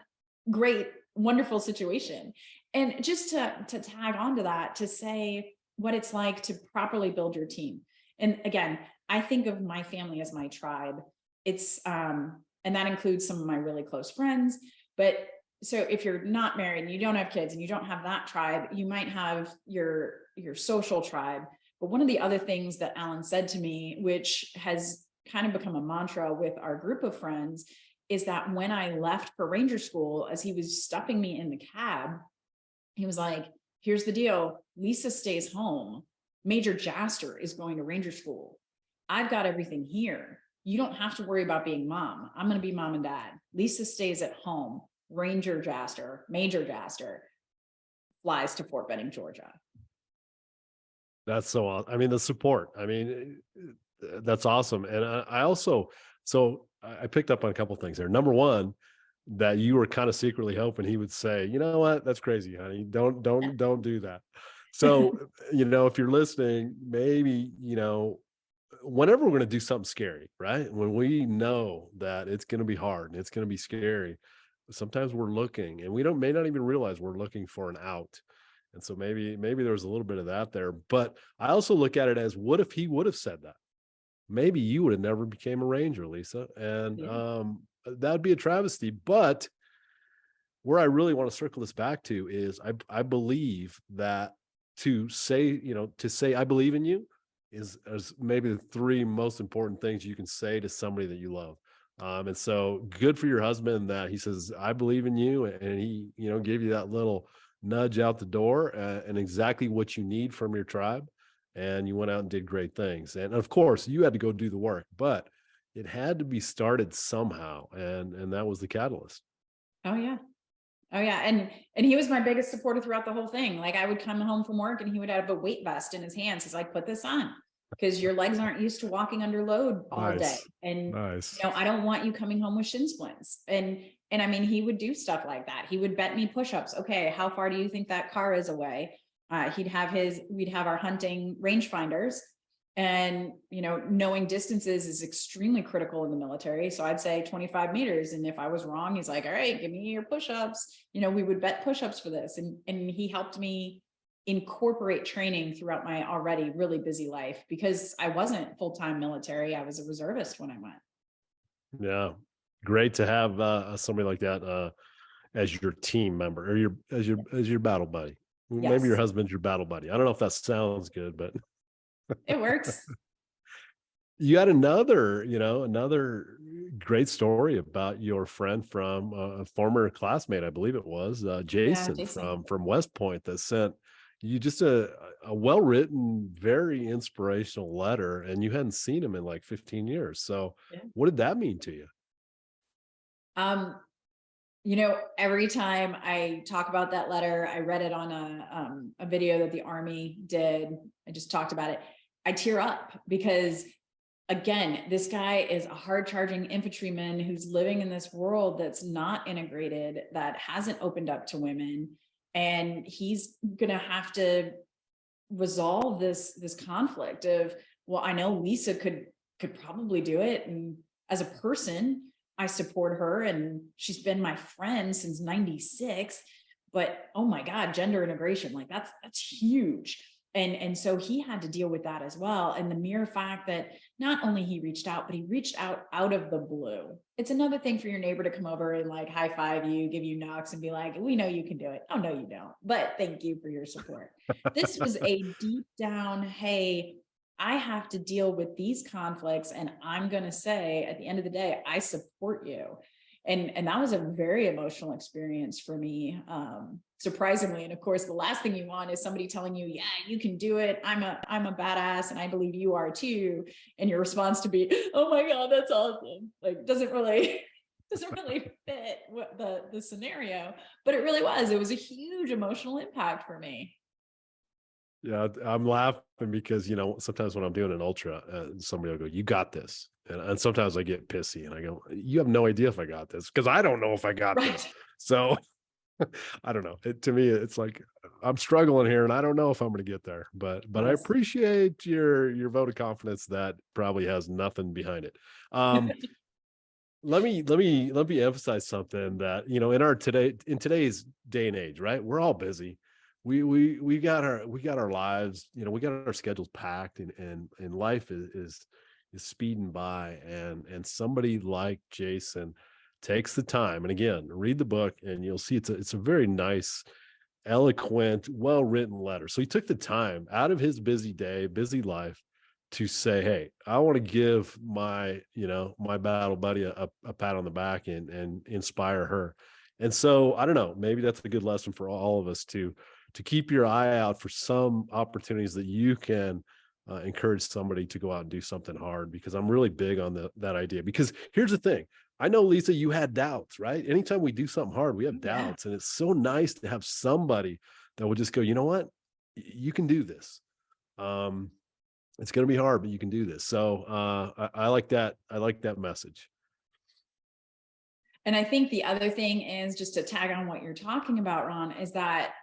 great, wonderful situation. And just to tag onto that, to say what it's like to properly build your team. And again, I think of my family as my tribe. It's, and that includes some of my really close friends. But so if you're not married and you don't have kids and you don't have that tribe, you might have your social tribe. But one of the other things that Alan said to me, which has kind of become a mantra with our group of friends, is that when I left for Ranger School, as he was stuffing me in the cab, he was like, here's the deal. Lisa stays home. Major Jaster is going to Ranger School. I've got everything here. You don't have to worry about being mom. I'm going to be mom and dad. Lisa stays at home. Major Jaster flies to Fort Benning, Georgia. That's so awesome. I mean, the support, I mean, that's awesome. And I also, so I picked up on a couple of things there. Number one, that you were kind of secretly hoping he would say, you know what, that's crazy, honey. Don't do that. So, if you're listening, maybe, whenever we're going to do something scary, right? When we know that it's going to be hard and it's going to be scary, sometimes we're looking and may not even realize we're looking for an out. And so maybe there's a little bit of that there, but I also look at it as, what if he would have said that? Maybe you would have never became a ranger, Lisa. And Yeah. that'd be a travesty. But where I really want to circle this back to is I believe that to say, I believe in you is maybe the three most important things you can say to somebody that you love. And so good for your husband that he says, I believe in you. And he, gave you that little nudge out the door, and exactly what you need from your tribe. And you went out and did great things. And of course you had to go do the work, but it had to be started somehow. And that was the catalyst. Oh yeah. Oh yeah. And he was my biggest supporter throughout the whole thing. Like I would come home from work and he would have a weight vest in his hands. He's like, put this on because your legs aren't used to walking under load all day. Nice. And Nice. I don't want you coming home with shin splints. And I mean, he would do stuff like that. He would bet me push-ups. Okay, how far do you think that car is away? We'd have our hunting rangefinders. And, knowing distances is extremely critical in the military. So I'd say 25 meters. And if I was wrong, he's like, all right, give me your push-ups. We would bet push-ups for this. And he helped me incorporate training throughout my already really busy life because I wasn't full-time military. I was a reservist when I went. Yeah. Great to have somebody like that as your team member, or as your battle buddy. Maybe your Yes, husband's your battle buddy. I don't know if that sounds good, but it works. you had another great story about your friend from a former classmate, I believe it was Yeah, Jason Jason. from West Point, that sent you just a well-written, very inspirational letter, and you hadn't seen him in like 15 years. So Yeah. what did that mean to you? Um, every time I talk about that letter, I read it on a video that the Army did. I just talked about it. I tear up because, again, this guy is a hard charging infantryman who's living in this world that's not integrated, that hasn't opened up to women. And he's going to have to resolve this conflict of, well, I know Lisa could probably do it. And as a person, I support her and she's been my friend since 96, but oh my God, gender integration, like that's huge. And so he had to deal with that as well. And the mere fact that not only he reached out, but he reached out of the blue. It's another thing for your neighbor to come over and like high five you, give you knocks and be like, we know you can do it. Oh, no, you don't. But thank you for your support. This was a deep down, hey, I have to deal with these conflicts. And I'm going to say at the end of the day, I support you. And that was a very emotional experience for me, surprisingly. And of course, the last thing you want is somebody telling you, yeah, you can do it. I'm a badass and I believe you are too. And your response to be, oh my God, that's awesome. Like doesn't really fit what the scenario, but it really was. It was a huge emotional impact for me. Yeah, I'm laughing because, sometimes when I'm doing an ultra, somebody will go, you got this. And sometimes I get pissy and I go, you have no idea if I got this, because I don't know if I got this. Right. So I don't know. To me, it's like I'm struggling here and I don't know if I'm going to get there, but I Yes. appreciate your vote of confidence that probably has nothing behind it. Let me emphasize something that, in today's day and age, right? We're all busy. We got our lives, we got our schedules packed, and life is speeding by, and somebody like Jason takes the time, and again, read the book and you'll see it's a very nice, eloquent, well-written letter. So he took the time out of his busy day, busy life, to say, hey, I want to give my battle buddy a pat on the back and inspire her. And so I don't know, maybe that's a good lesson for all of us to keep your eye out for some opportunities that you can encourage somebody to go out and do something hard, because I'm really big on that idea. Because here's the thing. I know, Lisa, you had doubts, right? Anytime we do something hard, we have Yeah. doubts, and it's so nice to have somebody that will just go, you know what, you can do this. It's going to be hard, but you can do this. So I like that. I like that message. And I think the other thing is, just to tag on what you're talking about, Ron, is that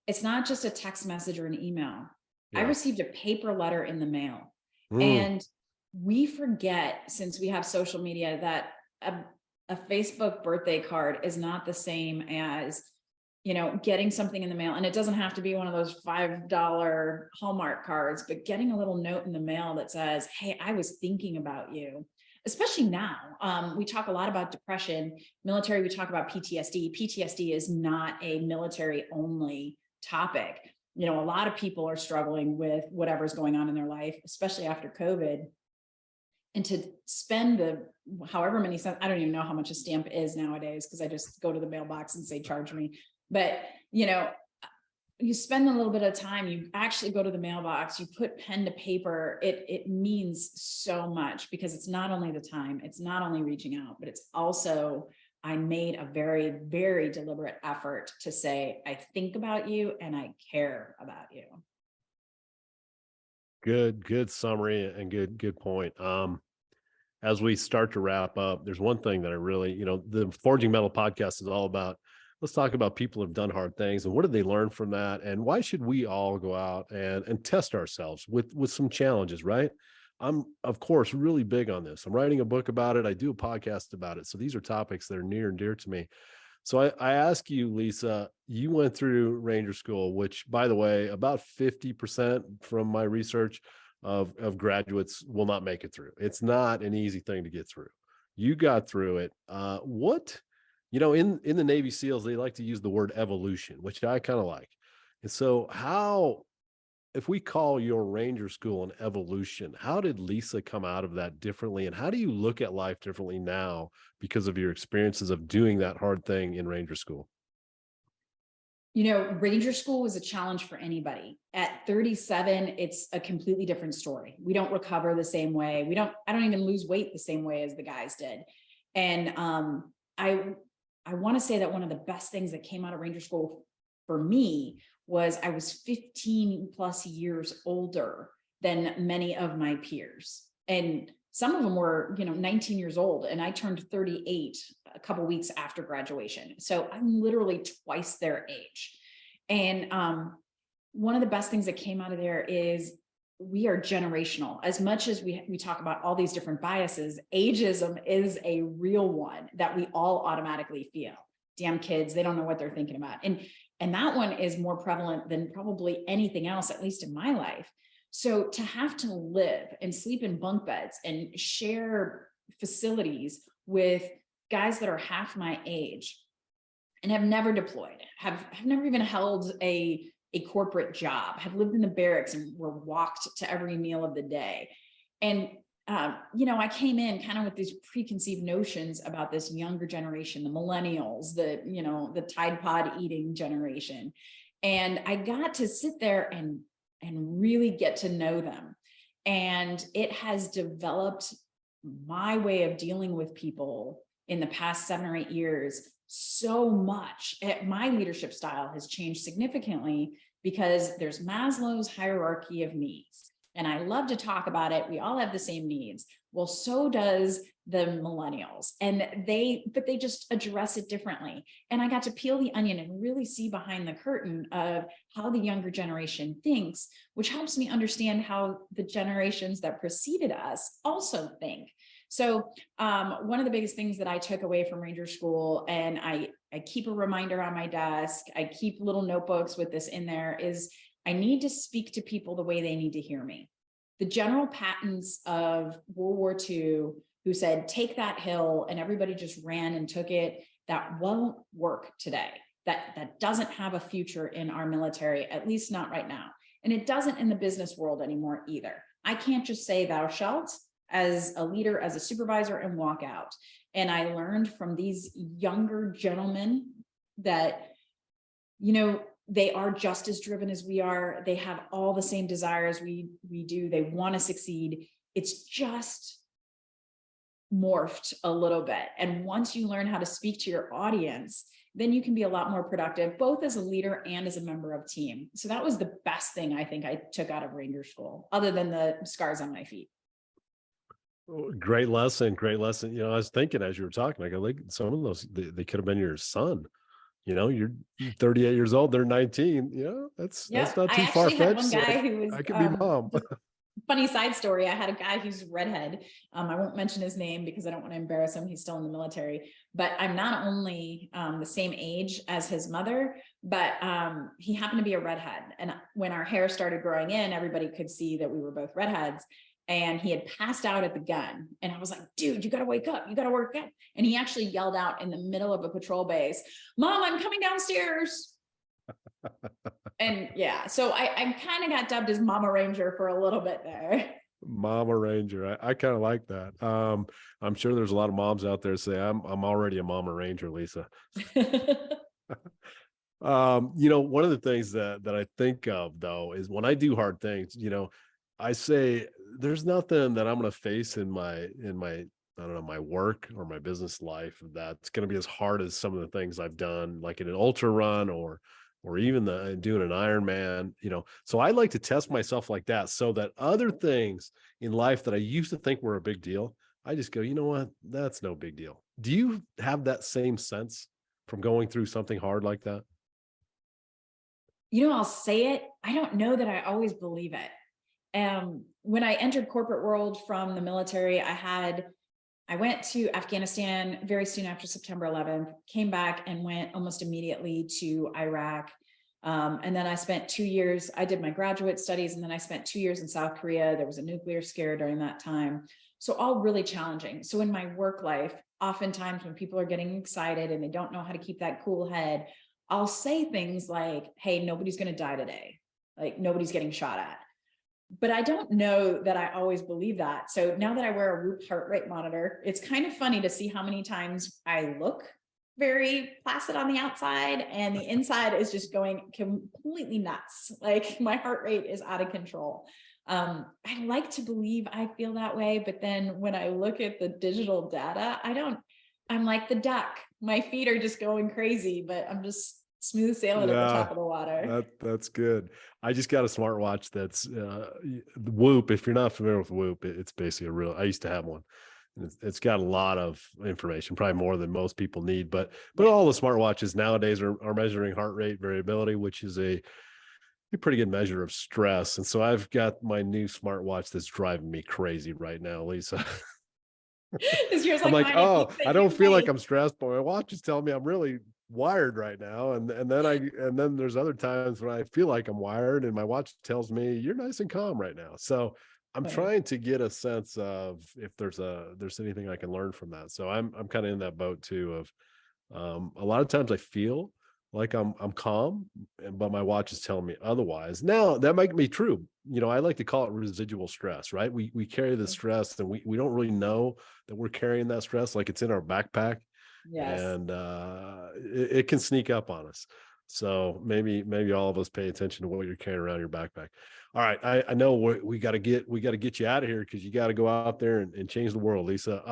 It's not just a text message or an email. I Yeah. received a paper letter in the mail. Mm, And we forget, since we have social media, that a, a Facebook birthday card is not the same as, getting something in the mail. And it doesn't have to be one of those $5 Hallmark cards, but getting a little note in the mail that says, hey, I was thinking about you. Especially now, we talk a lot about depression. Military, we talk about PTSD. PTSD is not a military only topic. A lot of people are struggling with whatever's going on in their life, especially after COVID. And to spend the however many cents, I don't even know how much a stamp is nowadays, because I just go to the mailbox and say, charge me. But, you spend a little bit of time, you actually go to the mailbox, you put pen to paper, it means so much, because it's not only the time, it's not only reaching out, but it's also, I made a very, very deliberate effort to say, I think about you and I care about you. good summary and good point. As we start to wrap up, there's one thing that I really, the Forging Metal podcast is all about. Let's talk about people who've done hard things and what did they learn from that, and why should we all go out and test ourselves with some challenges, right? I'm of course really big on this. I'm writing a book about it. I do a podcast about it. So these are topics that are near and dear to me. So I ask you, Lisa, you went through Ranger School, which, by the way, about 50% from my research of graduates will not make it through. It's not an easy thing to get through. You got through it. In the Navy SEALs, they like to use the word evolution, which I kind of like. And so if we call your Ranger School an evolution, how did Lisa come out of that differently? And how do you look at life differently now because of your experiences of doing that hard thing in Ranger School? Ranger school was a challenge for anybody. At 37, it's a completely different story. We don't recover the same way. I don't even lose weight the same way as the guys did. And I want to say that one of the best things that came out of Ranger school for me was I was 15 plus years older than many of my peers. And some of them were, 19 years old, and I turned 38 a couple weeks after graduation. So I'm literally twice their age. And one of the best things that came out of there is we are generational. As much as we talk about all these different biases, ageism is a real one that we all automatically feel. Damn kids, they don't know what they're thinking about. And that one is more prevalent than probably anything else, at least in my life. So to have to live and sleep in bunk beds and share facilities with guys that are half my age and have never deployed, have never even held a corporate job, have lived in the barracks and were walked to every meal of the day. And, I came in kind of with these preconceived notions about this younger generation, the millennials, the Tide Pod eating generation. And I got to sit there and really get to know them. And it has developed my way of dealing with people in the past 7 or 8 years so much. My leadership style has changed significantly because there's Maslow's hierarchy of needs. And I love to talk about it. We all have the same needs. Well, so does the millennials, but they just address it differently. And I got to peel the onion and really see behind the curtain of how the younger generation thinks, which helps me understand how the generations that preceded us also think. So one of the biggest things that I took away from Ranger School, and I keep a reminder on my desk, I keep little notebooks with this in there, is I need to speak to people the way they need to hear me. The General Pattons of World War II, who said, take that hill, and everybody just ran and took it, that won't work today. That doesn't have a future in our military, at least not right now. And it doesn't in the business world anymore either. I can't just say thou shalt as a leader, as a supervisor, and walk out. And I learned from these younger gentlemen that, they are just as driven as we are. They have all the same desires we do. They want to succeed. It's just morphed a little bit. And once you learn how to speak to your audience, then you can be a lot more productive, both as a leader and as a member of team. So that was the best thing I think I took out of Ranger School, other than the scars on my feet. Great lesson. Great lesson. I was thinking as you were talking, I go, like, some of those, they could have been your son. you're 38 years old, they're 19. That's Yep. not I too far actually had fetched. one So guy who was, I could be mom. just funny side story. I had a guy who's redhead. I won't mention his name because I don't want to embarrass him. He's still in the military, but I'm not only the same age as his mother, but he happened to be a redhead. And when our hair started growing in, everybody could see that we were both redheads. And he had passed out at the gun. And I was like, dude, you got to wake up. You got to work up. And he actually yelled out in the middle of a patrol base, Mom, I'm coming downstairs. And yeah, so I kind of got dubbed as Mama Ranger for a little bit there. Mama Ranger. I kind of like that. I'm sure there's a lot of moms out there say, I'm already a Mama Ranger, Lisa. One of the things that I think of though is when I do hard things, I say there's nothing that I'm going to face in my I don't know, my work or my business life that's going to be as hard as some of the things I've done, like in an ultra run or even doing an Ironman. So I like to test myself like that, so that other things in life that I used to think were a big deal, I just go, you know what, that's no big deal. Do you have that same sense from going through something hard like that? I'll say it. I don't know that I always believe it. When I entered corporate world from the military, I went to Afghanistan very soon after September 11th, came back and went almost immediately to Iraq. And then I spent 2 years, I did my graduate studies, and then I spent 2 years in South Korea. There was a nuclear scare during that time. So all really challenging. So in my work life, oftentimes when people are getting excited and they don't know how to keep that cool head, I'll say things like, hey, nobody's going to die today. Like nobody's getting shot at. But I don't know that I always believe that. So now that I wear a Whoop heart rate monitor, it's kind of funny to see how many times I look very placid on the outside and the inside is just going completely nuts. Like my heart rate is out of control. I like to believe I feel that way, but then when I look at the digital data, I'm like the duck. My feet are just going crazy, but I'm just smooth sailing at the Yeah, top of the water. that's good. I just got a smartwatch that's Whoop. If you're not familiar with Whoop, it's basically I used to have one. And it's got a lot of information, probably more than most people need. But Yeah. all the smartwatches nowadays are measuring heart rate variability, which is a pretty good measure of stress. And so I've got my new smartwatch that's driving me crazy right now, Lisa. Is yours I'm like like, mine? It oh, beeps I at don't you. feel like Hey. I'm stressed, but my watch is telling me I'm really wired right now. And then there's other times when I feel like I'm wired and my watch tells me you're nice and calm right now. So I'm Funny. trying to get a sense of if there's anything I can learn from that. So I'm kind of in that boat too of a lot of times I feel like I'm calm, but my watch is telling me otherwise. Now that might be true. I like to call it residual stress, right? We carry the stress and we don't really know that we're carrying that stress like it's in our backpack, Yes. and it can sneak up on us. So maybe all of us pay attention to what you're carrying around your backpack. All right, I know we got to get you out of here because you got to go out there and change the world, Lisa.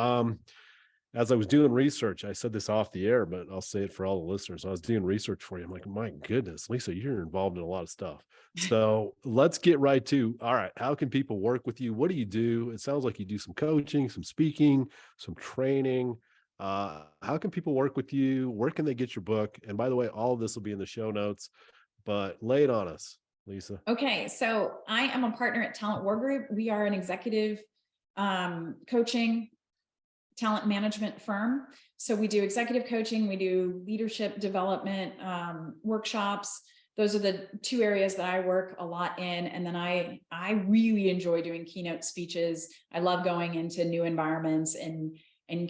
As I was doing research, I said this off the air, but I'll say it for all the listeners. I was doing research for you. I'm like, my goodness, Lisa, you're involved in a lot of stuff. So let's get right to, all right, how can people work with you? What do you do? It sounds like you do some coaching, some speaking, some training. How can people work with you? Where can they get your book? And by the way, all of this will be in the show notes, but lay it on us, Lisa. Okay. So I am a partner at Talent War Group. We are an executive coaching talent management firm. So we do executive coaching, we do leadership development workshops. Those are the two areas that I work a lot in. And then I really enjoy doing keynote speeches. I love going into new environments and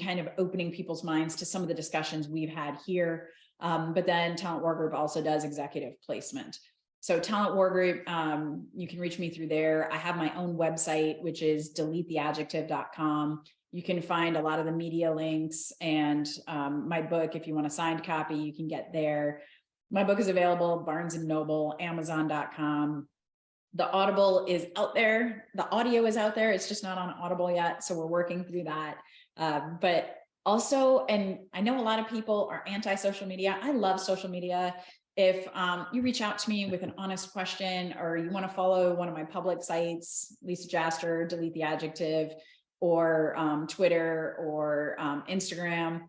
kind of opening people's minds to some of the discussions we've had here. But then Talent War Group also does executive placement. So Talent War Group, you can reach me through there. I have my own website, which is deletetheadjective.com. You can find a lot of the media links and my book. If you want a signed copy, you can get there. My book is available, Barnes and Noble, Amazon.com. The Audible is out there. The audio is out there. It's just not on Audible yet. So we're working through that. But also, and I know a lot of people are anti-social media. I love social media. If you reach out to me with an honest question, or you want to follow one of my public sites, Lisa Jaster, Delete the Adjective, or Twitter or Instagram,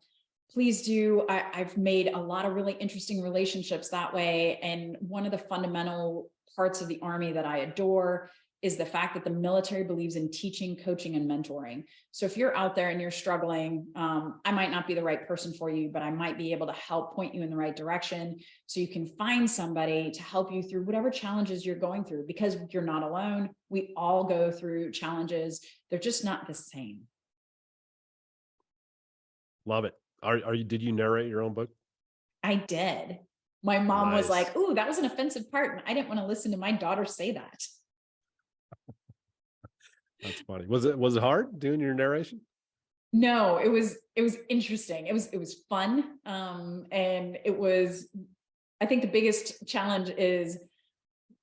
please do. I've made a lot of really interesting relationships that way. And one of the fundamental parts of the Army that I adore is the fact that the military believes in teaching, coaching, and mentoring. So if you're out there and you're struggling, I might not be the right person for you, but I might be able to help point you in the right direction so you can find somebody to help you through whatever challenges you're going through, because you're not alone. We all go through challenges. They're just not the same. Love it. Did you narrate your own book? I did. My mom was Nice. like, "Ooh, that was an offensive part." And I didn't want to listen to my daughter say that. That's funny. Was it hard doing your narration? No, it was interesting. It was fun. And it was, I think the biggest challenge is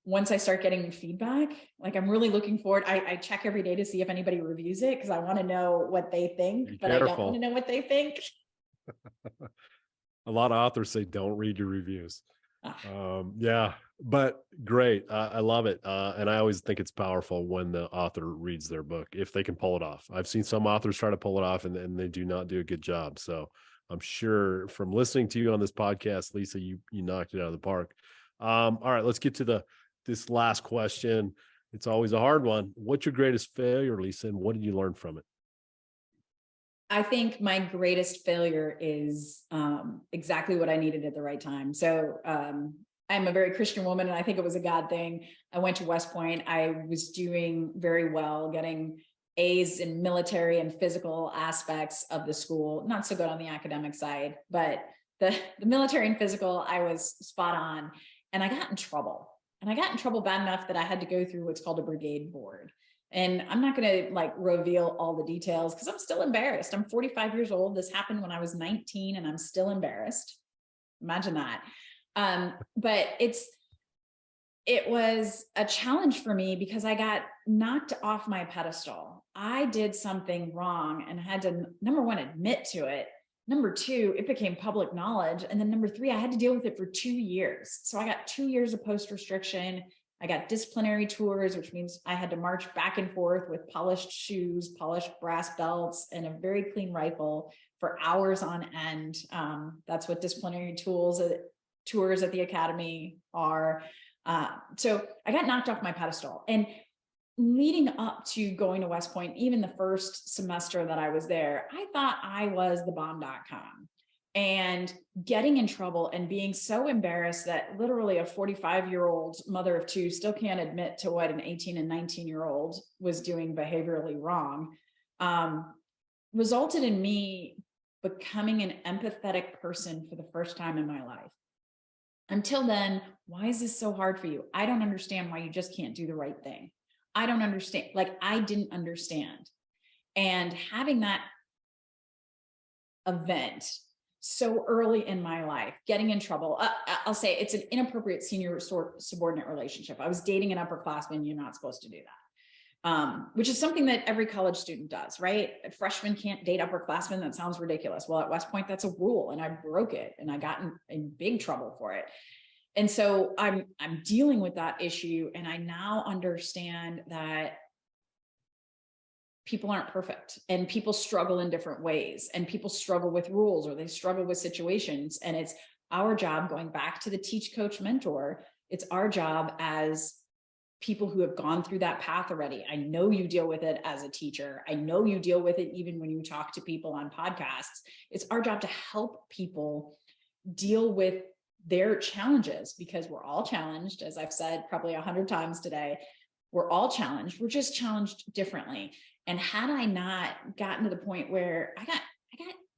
once I start getting feedback, like I'm really looking forward. I check every day to see if anybody reviews it because I want to know what they think, Be but I don't want careful. to know what they think. A lot of authors say don't read your reviews. Ah, Yeah, but great. I love it. And I always think it's powerful when the author reads their book, if they can pull it off. I've seen some authors try to pull it off and they do not do a good job. So I'm sure from listening to you on this podcast, Lisa, you knocked it out of the park. All right, let's get to this last question. It's always a hard one. What's your greatest failure, Lisa, and what did you learn from it? I think my greatest failure is exactly what I needed at the right time. So I'm a very Christian woman, and I think it was a God thing. I went to West Point. I was doing very well, getting A's in military and physical aspects of the school. Not so good on the academic side, but the military and physical, I was spot on. And I got in trouble. And I got in trouble bad enough that I had to go through what's called a brigade board. And I'm not going to like reveal all the details because I'm still embarrassed. I'm 45 years old. This happened when I was 19 and I'm still embarrassed. Imagine that. But it was a challenge for me because I got knocked off my pedestal. I did something wrong and had to, number one, admit to it. Number two, it became public knowledge. And then number three, I had to deal with it for 2 years. So I got 2 years of post restriction. I got disciplinary tours, which means I had to march back and forth with polished shoes, polished brass belts, and a very clean rifle for hours on end. That's what disciplinary tours at the academy are. So I got knocked off my pedestal. And leading up to going to West Point, even the first semester that I was there, I thought I was the bomb.com. And getting in trouble and being so embarrassed that literally a 45-year-old mother of two still can't admit to what an 18 and 19-year-old was doing behaviorally wrong, resulted in me becoming an empathetic person for the first time in my life. Until then, why is this so hard for you? I don't understand why you just can't do the right thing. I don't understand. Like, I didn't understand. And having that event so early in my life, getting in trouble, I'll say it's an inappropriate senior subordinate relationship. I was dating an upperclassman. You're not supposed to do that, which is something that every college student does, right? Freshmen can't date upperclassmen. That sounds ridiculous. Well, at West Point, that's a rule, and I broke it, and I got in big trouble for it. And so I'm dealing with that issue, and I now understand that people aren't perfect, and people struggle in different ways, and people struggle with rules, or they struggle with situations. And it's our job, going back to the teach, coach, mentor, it's our job as people who have gone through that path already. I know you deal with it as a teacher. I know you deal with it even when you talk to people on podcasts. It's our job to help people deal with their challenges, because we're all challenged. As I've said probably 100 times today, we're all challenged. We're just challenged differently. And had I not gotten to the point where I got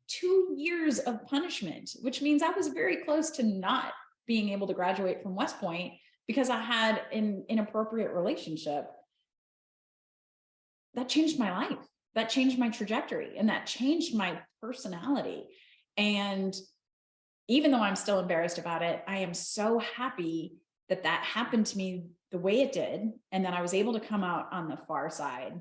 2 years of punishment, which means I was very close to not being able to graduate from West Point because I had an inappropriate relationship, that changed my life. That changed my trajectory, and that changed my personality. And even though I'm still embarrassed about it, I am so happy that that happened to me the way it did, and that I was able to come out on the far side.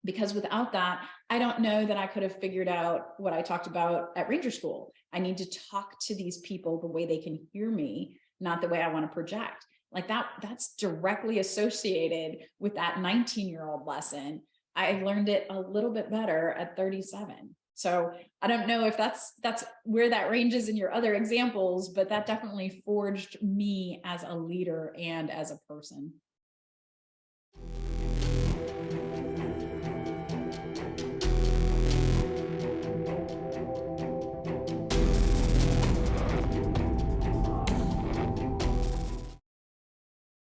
Because without that, I don't know that I could have figured out what I talked about at Ranger School. I need to talk to these people the way they can hear me, not the way I want to project. Like that's directly associated with that 19-year-old lesson. I learned it a little bit better at 37. So I don't know if that's where that ranges in your other examples, but that definitely forged me as a leader and as a person.